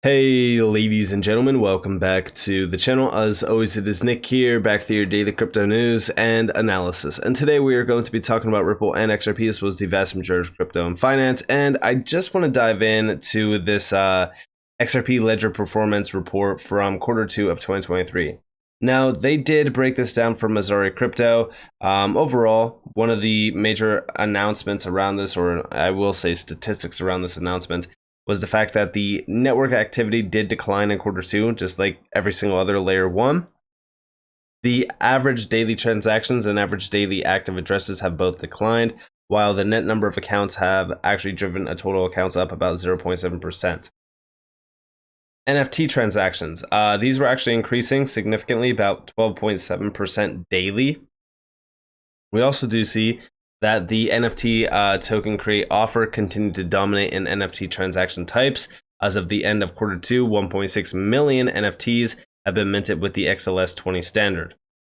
Hey ladies and gentlemen, welcome back to the channel. As always, it is Nick here, back to your daily crypto news and analysis. And today we are going to be talking about Ripple and XRP, as well as the vast majority of crypto and finance. And I just want to dive in to this XRP ledger performance report from Q2 of 2023. Now, they did break this down for Missouri Crypto. Overall, one of the major announcements around this, or I will say statistics around this announcement, was the fact that the network activity did decline in Q2, just like every single other layer one. The average daily transactions and average daily active addresses have both declined, while the net number of accounts have actually driven a total accounts up about 0.7%. NFT transactions, these were actually increasing significantly, about 12.7% daily. We also do see that the NFT token create offer continued to dominate in NFT transaction types. As of the end of Q2, 1.6 million NFTs have been minted with the XLS20 standard.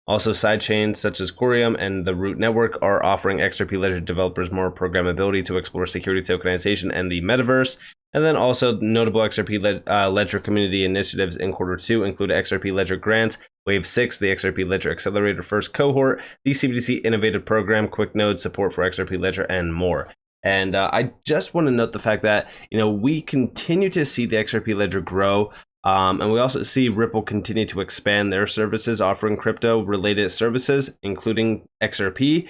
Also, sidechains such as Corium and the Root Network are offering XRP Ledger developers more programmability to explore security tokenization and the metaverse. And then also notable XRP Ledger community initiatives in Q2 include XRP Ledger Grants, Wave 6, the XRP Ledger Accelerator First Cohort, the CBDC Innovative Program, Quick Node support for XRP Ledger, and more. And I just want to note the fact that, we continue to see the XRP Ledger grow. And we also see Ripple continue to expand their services, offering crypto-related services, including XRP,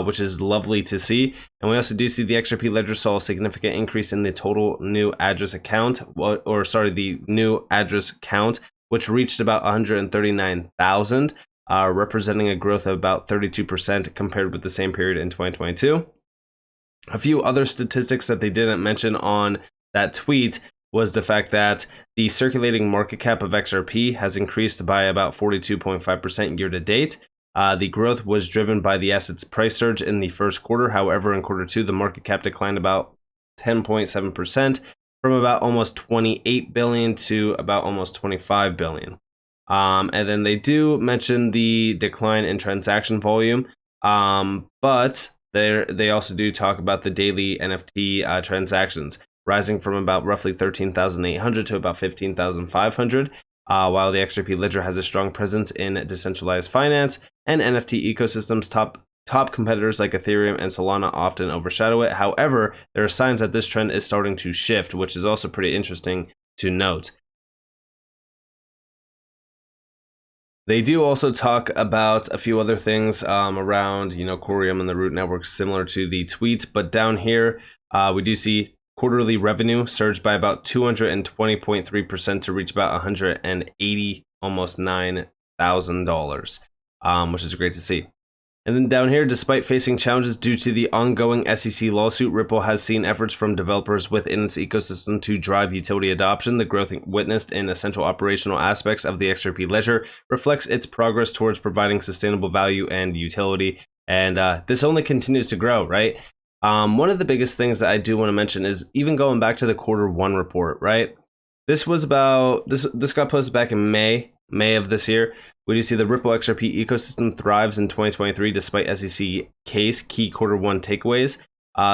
which is lovely to see. And we also do see the XRP Ledger saw a significant increase in the total new address account, the new address count, which reached about 139,000, representing a growth of about 32% compared with the same period in 2022. A few other statistics that they didn't mention on that tweet was the fact that the circulating market cap of XRP has increased by about 42.5% year to date. The growth was driven by the asset's price surge in the first quarter. However, in Q2, the market cap declined about 10.7%, from about almost 28 billion to about almost 25 billion. And then they do mention the decline in transaction volume, but they also do talk about the daily NFT transactions, rising from about roughly 13,800 to about 15,500, while the XRP Ledger has a strong presence in decentralized finance and NFT ecosystems. Top competitors like Ethereum and Solana often overshadow it. However, there are signs that this trend is starting to shift, which is also pretty interesting to note. They do also talk about a few other things around, Corium and the Root Network, similar to the tweets. But down here, we do see quarterly revenue surged by about 220.3% to reach about $180, almost $9,000, which is great to see. And then down here, despite facing challenges due to the ongoing SEC lawsuit, Ripple has seen efforts from developers within its ecosystem to drive utility adoption. The growth witnessed in essential operational aspects of the XRP Ledger reflects its progress towards providing sustainable value and utility. And this only continues to grow, right? One of the biggest things that I do want to mention is even going back to the Q1 report, right? This was about, this got posted back in May of this year. We do see the Ripple XRP ecosystem thrives in 2023 despite SEC case, key Q1 takeaways.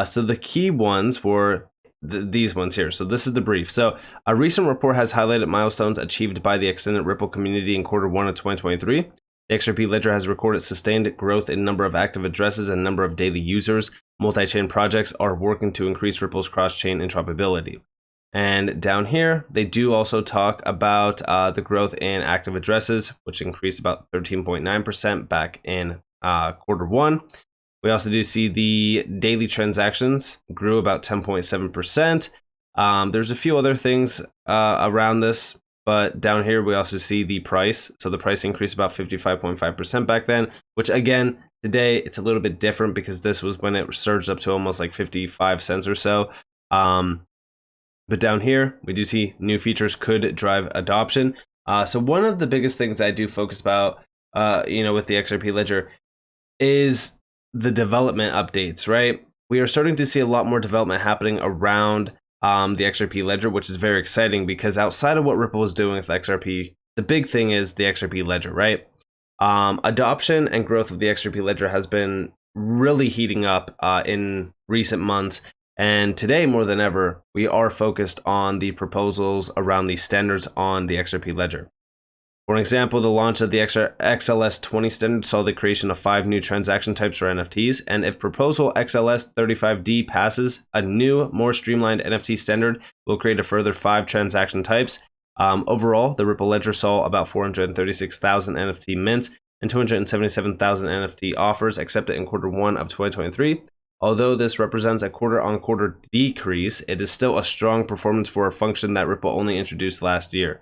So the key ones were these ones here. So this is the brief. So a recent report has highlighted milestones achieved by the extended Ripple community in Q1 of 2023. The XRP Ledger has recorded sustained growth in number of active addresses and number of daily users. Multi-chain projects are working to increase Ripple's cross-chain interoperability. And down here, they do also talk about the growth in active addresses, which increased about 13.9% back in Q1. We also do see the daily transactions grew about 10.7%. There's a few other things around this, but down here we also see the price. So the price increased about 55.5% back then, which again, today it's a little bit different because this was when it surged up to almost like 55 cents or so. But down here, we do see new features could drive adoption. So one of the biggest things I do focus about, with the XRP Ledger is the development updates, right? We are starting to see a lot more development happening around the XRP Ledger, which is very exciting because outside of what Ripple is doing with XRP, the big thing is the XRP Ledger, right? Adoption and growth of the XRP Ledger has been really heating up in recent months. And today, more than ever, we are focused on the proposals around the standards on the XRP ledger. For example, the launch of the XLS20 standard saw the creation of 5 new transaction types for NFTs, and if proposal XLS35D passes, a new, more streamlined NFT standard will create a further 5 transaction types. Overall, the Ripple ledger saw about 436,000 NFT mints and 277,000 NFT offers accepted in Q1 of 2023. Although this represents a quarter-on-quarter decrease, it is still a strong performance for a function that Ripple only introduced last year.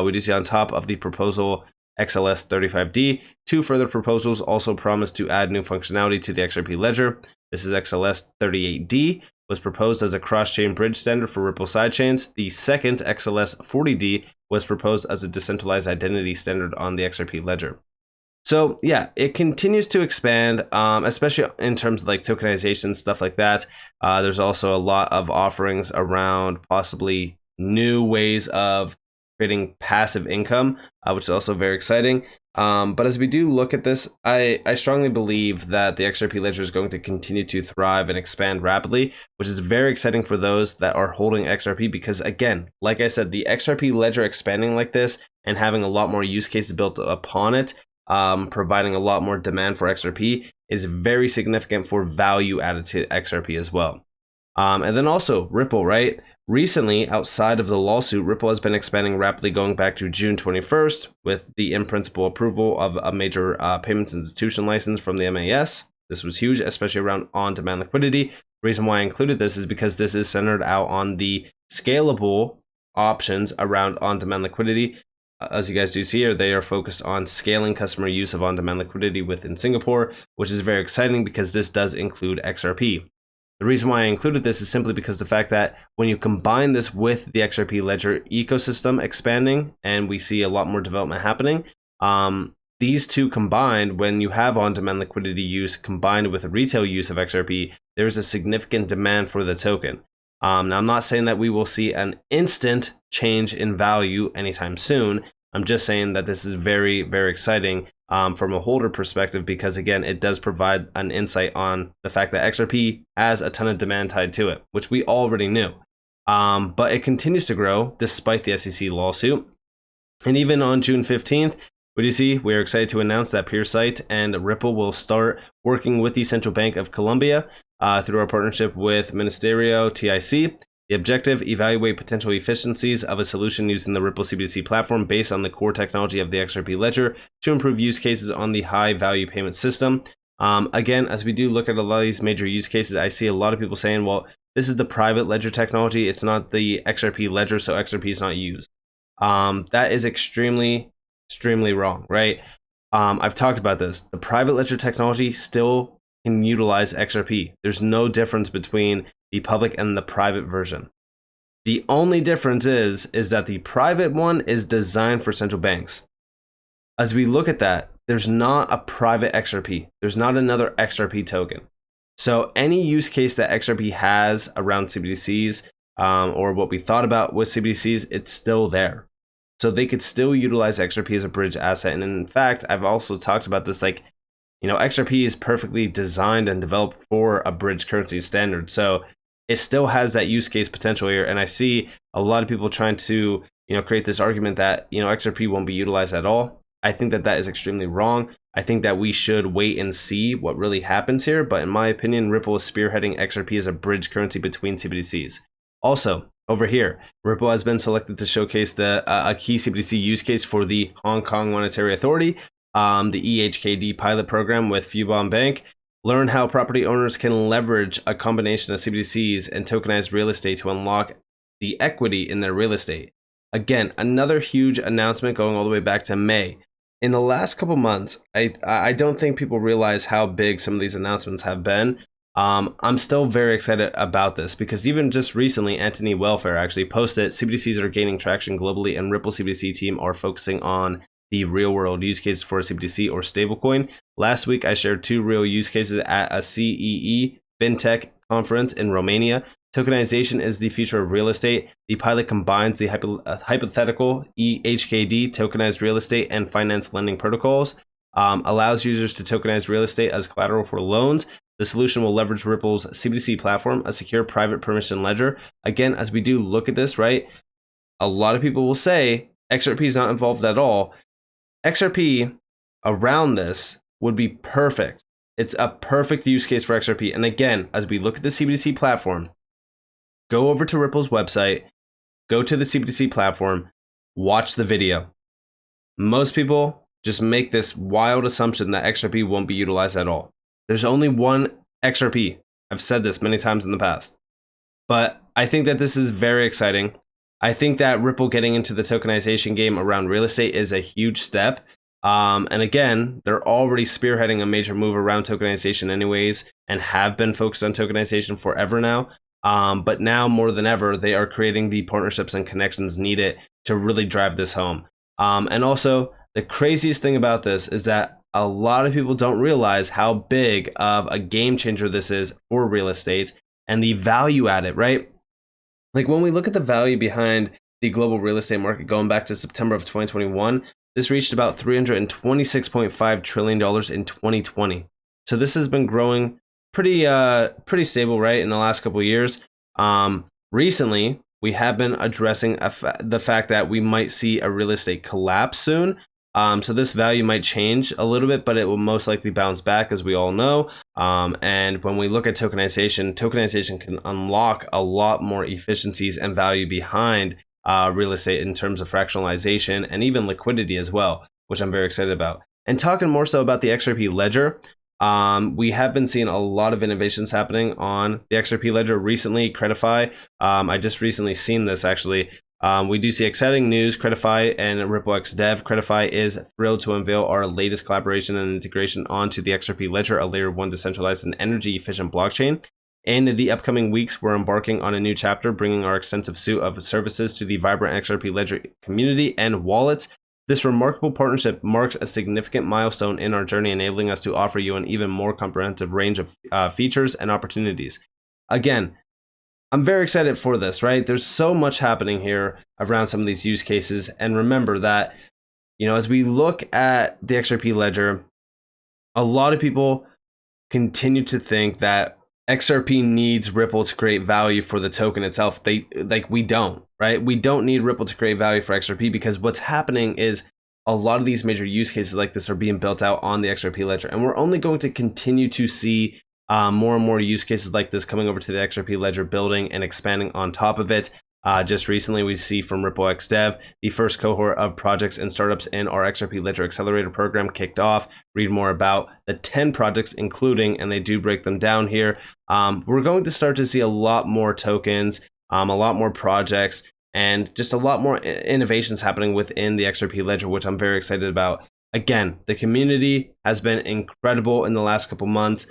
We do see on top of the proposal XLS35D, 2 further proposals also promise to add new functionality to the XRP ledger. This is XLS38D, was proposed as a cross-chain bridge standard for Ripple sidechains. The second, XLS40D, was proposed as a decentralized identity standard on the XRP ledger. So yeah, it continues to expand, especially in terms of like tokenization, stuff like that. There's also a lot of offerings around possibly new ways of creating passive income, which is also very exciting. But as we do look at this, I strongly believe that the XRP ledger is going to continue to thrive and expand rapidly, which is very exciting for those that are holding XRP because, again, like I said, the XRP ledger expanding like this and having a lot more use cases built upon it, providing a lot more demand for XRP is very significant for value added to XRP as well. And then also Ripple, right? Recently, outside of the lawsuit, Ripple has been expanding rapidly going back to June 21st with the in-principle approval of a major payments institution license from the MAS. This was huge, especially around on-demand liquidity. The reason why I included this is because this is centered out on the scalable options around on-demand liquidity. As you guys do see here, they are focused on scaling customer use of on-demand liquidity within Singapore, which is very exciting because this does include XRP. The reason why I included this is simply because the fact that when you combine this with the XRP ledger ecosystem expanding and we see a lot more development happening, these two combined, when you have on-demand liquidity use combined with retail use of XRP, there's a significant demand for the token. Now, I'm not saying that we will see an instant change in value anytime soon. I'm just saying that this is very, very exciting from a holder perspective because, again, it does provide an insight on the fact that XRP has a ton of demand tied to it, which we already knew. But it continues to grow despite the SEC lawsuit. And even on June 15th, what do you see? We are excited to announce that PeerSite and Ripple will start working with the Central Bank of Colombia through our partnership with Ministerio TIC. The objective, evaluate potential efficiencies of a solution using the Ripple CBDC platform based on the core technology of the XRP ledger to improve use cases on the high value payment system. Again, as we do look at a lot of these major use cases, I see a lot of people saying, well, this is the private ledger technology. It's not the XRP ledger, so XRP is not used. That is extremely wrong, right? I've talked about this. The private ledger technology still can utilize XRP. There's no difference between the public and the private version. The only difference is that the private one is designed for central banks. As we look at that, there's not a private XRP. There's not another XRP token. So any use case that XRP has around CBDCs or what we thought about with CBDCs, it's still there. So they could still utilize XRP as a bridge asset. And in fact, I've also talked about this, like, you know, XRP is perfectly designed and developed for a bridge currency standard. So it still has that use case potential here. And I see a lot of people trying to, you know, create this argument that, you know, XRP won't be utilized at all. I think that that is extremely wrong. I think that we should wait and see what really happens here. But in my opinion, Ripple is spearheading XRP as a bridge currency between CBDCs. Also, over here, Ripple has been selected to showcase a key CBDC use case for the Hong Kong Monetary Authority, the EHKD pilot program with Fubon Bank. Learn how property owners can leverage a combination of CBDCs and tokenized real estate to unlock the equity in their real estate. Again, another huge announcement going all the way back to May. In the last couple months, I don't think people realize how big some of these announcements have been. I'm still very excited about this because even just recently, Anthony Welfare actually posted CBDCs are gaining traction globally and Ripple CBDC team are focusing on the real world use cases for a CBDC or stablecoin. Last week, I shared 2 real use cases at a CEE FinTech conference in Romania. Tokenization is the future of real estate. The pilot combines the hypothetical EHKD, tokenized real estate, and finance lending protocols. Allows users to tokenize real estate as collateral for loans. The solution will leverage Ripple's CBDC platform, a secure private permission ledger. Again, as we do look at this, right, a lot of people will say XRP is not involved at all. XRP around this would be perfect. It's a perfect use case for XRP. And again, as we look at the CBDC platform, go over to Ripple's website, go to the CBDC platform, watch the video. Most people just make this wild assumption that XRP won't be utilized at all. There's only one XRP. I've said this many times in the past. But I think that this is very exciting. I think that Ripple getting into the tokenization game around real estate is a huge step. And again, they're already spearheading a major move around tokenization anyways, and have been focused on tokenization forever now. But now more than ever, they are creating the partnerships and connections needed to really drive this home. And also, the craziest thing about this is that a lot of people don't realize how big of a game changer this is for real estate and the value added, right? Like when we look at the value behind the global real estate market going back to September of 2021, this reached about $326.5 trillion in 2020. So this has been growing pretty stable, right, in the last couple of years. Recently, we have been addressing the fact that we might see a real estate collapse soon. So this value might change a little bit, but it will most likely bounce back, as we all know. And when we look at tokenization can unlock a lot more efficiencies and value behind real estate in terms of fractionalization and even liquidity as well, which I'm very excited about. And talking more so about the XRP ledger, we have been seeing a lot of innovations happening on the XRP ledger recently. Credify, I just recently seen this actually. We do see exciting news. Credify and RippleX Dev. Credify is thrilled to unveil our latest collaboration and integration onto the XRP ledger, a layer 1 decentralized and energy efficient blockchain. In the upcoming weeks, we're embarking on a new chapter, bringing our extensive suite of services to the vibrant XRP ledger community and wallets. This remarkable partnership marks a significant milestone in our journey, enabling us to offer you an even more comprehensive range of features and opportunities. Again, I'm very excited for this, right? There's so much happening here around some of these use cases. And remember that, as we look at the XRP ledger, a lot of people continue to think that XRP needs Ripple to create value for the token itself. We don't, right? We don't need Ripple to create value for XRP, because what's happening is a lot of these major use cases like this are being built out on the XRP ledger. And we're only going to continue to see more and more use cases like this coming over to the XRP ledger, building and expanding on top of it. Just recently, we see from RippleX Dev, the first cohort of projects and startups in our XRP Ledger Accelerator program kicked off. Read more about the 10 projects, including, and they do break them down here. We're going to start to see a lot more tokens, a lot more projects, and just a lot more innovations happening within the XRP Ledger, which I'm very excited about. Again, the community has been incredible in the last couple months,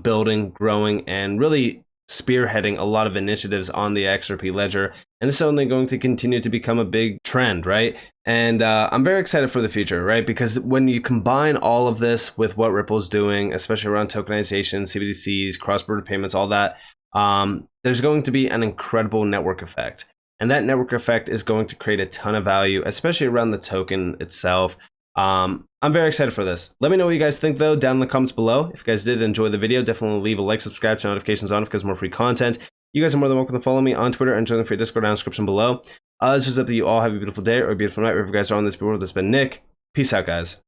building, growing, and really spearheading a lot of initiatives on the XRP ledger, and this is only going to continue to become a big trend, right? And I'm very excited for the future, right? Because when you combine all of this with what Ripple's doing, especially around tokenization, CBDCs, cross-border payments, all that, there's going to be an incredible network effect. And that network effect is going to create a ton of value, especially around the token itself. I'm very excited for this. Let me know what you guys think, though, down in the comments below. If you guys did enjoy the video, definitely leave a like, subscribe, turn notifications on because more free content. You guys are more than welcome to follow me on Twitter and join the free Discord down in the description below. This is up to you all. Have a beautiful day or a beautiful night wherever you guys are on this world. This has been Nick. Peace out, guys.